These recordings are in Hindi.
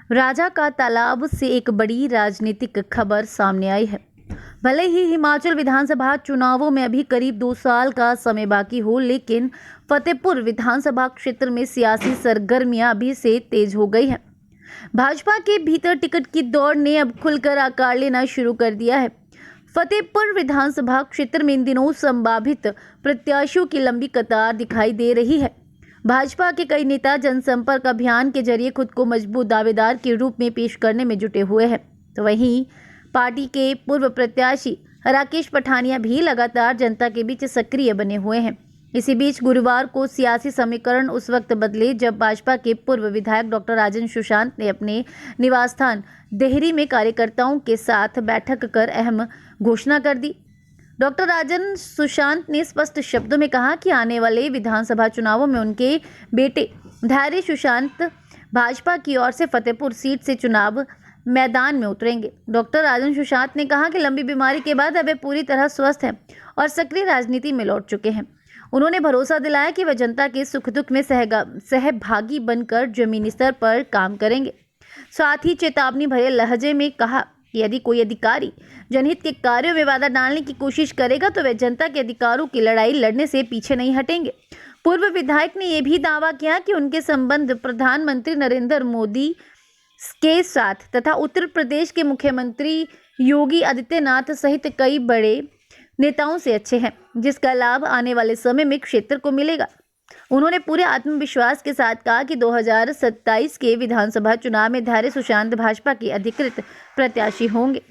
राजा का तालाब से एक बड़ी राजनीतिक खबर सामने आई है। भले ही हिमाचल विधानसभा चुनावों में अभी करीब 2 साल का समय बाकी हो, लेकिन फतेहपुर विधानसभा क्षेत्र में सियासी सरगर्मियां अभी से तेज हो गई हैं। भाजपा के भीतर टिकट की दौड़ ने अब खुलकर आकार लेना शुरू कर दिया है। फतेहपुर विधानसभा क्षेत्र में इन दिनों संभावित प्रत्याशियों की लंबी कतार दिखाई दे रही है। भाजपा के कई नेता जनसंपर्क अभियान के जरिए खुद को मजबूत दावेदार के रूप में पेश करने में जुटे हुए हैं, तो वहीं पार्टी के पूर्व प्रत्याशी राकेश पठानिया भी लगातार जनता के बीच सक्रिय बने हुए हैं। इसी बीच गुरुवार को सियासी समीकरण उस वक्त बदले जब भाजपा के पूर्व विधायक डॉक्टर राजन सुशांत ने अपने निवास स्थान देहरी में कार्यकर्ताओं के साथ बैठक कर अहम घोषणा कर दी। डॉक्टर राजन सुशांत ने स्पष्ट शब्दों में कहा कि आने वाले विधानसभा चुनावों में उनके बेटे धैर्य सुशांत भाजपा की ओर से फतेहपुर सीट से चुनाव मैदान में उतरेंगे। डॉक्टर राजन सुशांत ने कहा कि लंबी बीमारी के बाद अब वे पूरी तरह स्वस्थ हैं और सक्रिय राजनीति में लौट चुके हैं। उन्होंने भरोसा दिलाया कि वह जनता के सुख दुख में सहभागी बनकर जमीनी स्तर पर काम करेंगे। साथ ही चेतावनी भरे लहजे में कहा कि यदि कोई अधिकारी जनहित के कार्यों में बाधा डालने की कोशिश करेगा तो वे जनता के अधिकारों की लड़ाई लड़ने से पीछे नहीं हटेंगे। पूर्व विधायक ने यह भी दावा किया कि उनके संबंध प्रधानमंत्री नरेंद्र मोदी के साथ तथा उत्तर प्रदेश के मुख्यमंत्री योगी आदित्यनाथ सहित कई बड़े नेताओं से अच्छे हैं, जिसका लाभ आने वाले समय में क्षेत्र को मिलेगा। उन्होंने पूरे आत्मविश्वास के साथ कहा कि 2027 के विधानसभा चुनाव में धैर्य सुशांत भाजपा के अधिकृत प्रत्याशी होंगे।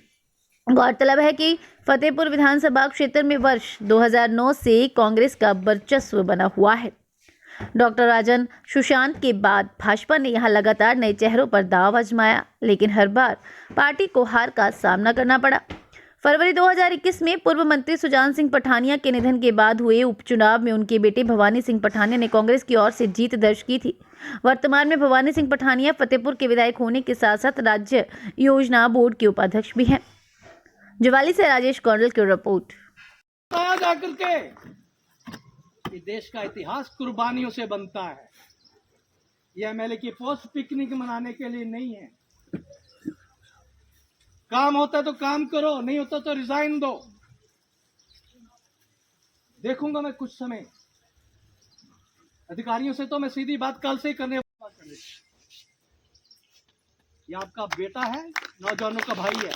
गौरतलब है कि फतेहपुर विधानसभा क्षेत्र में वर्ष 2009 से कांग्रेस का वर्चस्व बना हुआ है। डॉक्टर राजन सुशांत के बाद भाजपा ने यहां लगातार नए चेहरों पर दांव आजमाया, लेकिन हर बार पार्टी को हार का सामना करना पड़ा। फरवरी 2021 में पूर्व मंत्री सुजान सिंह पठानिया के निधन के बाद हुए उपचुनाव में उनके बेटे भवानी सिंह पठानिया ने कांग्रेस की ओर से जीत दर्ज की थी। वर्तमान में भवानी सिंह पठानिया फतेहपुर के विधायक होने के साथ साथ राज्य योजना बोर्ड के उपाध्यक्ष भी हैं। ज्वाली से राजेश कौंडल की रिपोर्ट। जाकर के कि देश का इतिहास कुर्बानियों से बनता है। यह एमएलए की पोस्ट पिकनिक मनाने के लिए नहीं है। काम होता है तो काम करो, नहीं होता तो रिजाइन दो। देखूंगा मैं कुछ समय। अधिकारियों से तो मैं सीधी बात कल से ही करने वाला। ये आपका बेटा है, नौजवानों का भाई है।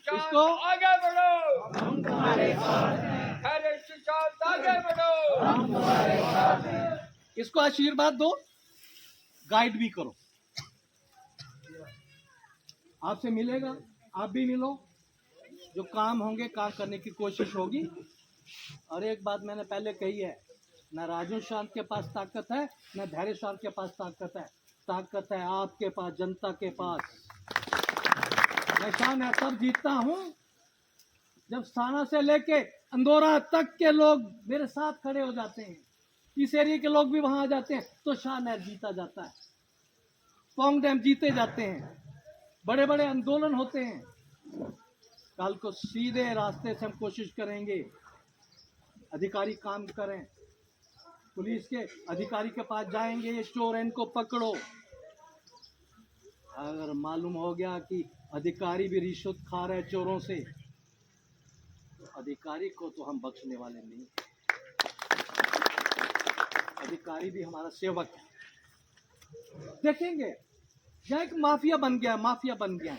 इसको आगे बढ़ो, हम तुम्हारे साथ हैं। हरे सुशांत आगे बढ़ो, हम तुम्हारे साथ हैं। इसको आशीर्वाद दो, गाइड भी करो। आपसे मिलेगा, आप भी मिलो, जो काम होंगे काम करने की कोशिश होगी। और एक बात मैंने पहले कही है, न राजू शांत के पास ताकत है, न धैर्य शांत के पास ताकत है। ताकत है आपके पास, जनता के पास। मैं तब जीतता हूं जब थाना से लेके अंदौरा तक के लोग मेरे साथ खड़े हो जाते हैं। इस एरिया के लोग भी वहां आ जाते हैं तो शाहनहर जीता जाता है, पोंग डैम जीते जाते हैं, बड़े बड़े आंदोलन होते हैं। कल को सीधे रास्ते से हम कोशिश करेंगे, अधिकारी काम करें, पुलिस के अधिकारी के पास जाएंगे, ये चोर है इनको पकड़ो। अगर मालूम हो गया कि अधिकारी भी रिश्वत खा रहे चोरों से, तो अधिकारी को तो हम बख्शने वाले नहीं। अधिकारी भी हमारा सेवक है। देखेंगे यह एक माफिया बन गया, माफिया बन गया।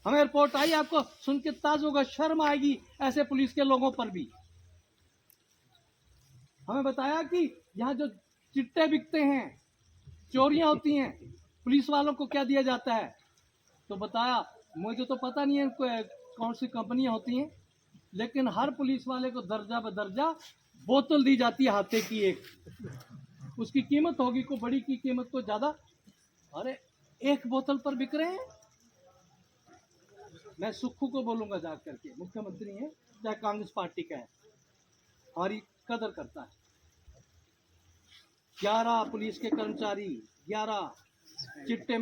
हमें रिपोर्ट आई, आपको सुन के ताजुब शर्म आएगी ऐसे पुलिस के लोगों पर भी। हमें बताया कि यहाँ जो चिट्टे बिकते हैं, चोरियां होती हैं, पुलिस वालों को क्या दिया जाता है। तो बताया, मुझे तो पता नहीं है कौन सी कंपनियां होती हैं, लेकिन हर पुलिस वाले को दर्जा बदर्जा बोतल दी जाती है हाथे की एक। उसकी कीमत होगी को बड़ी की कीमत को ज्यादा। अरे एक बोतल पर बिक रहे हैं। मैं सुक्खू को बोलूंगा जाकर के, मुख्यमंत्री है चाहे कांग्रेस पार्टी का है, हमारी कदर करता है। 11 पुलिस के कर्मचारी, 11 चिट्टे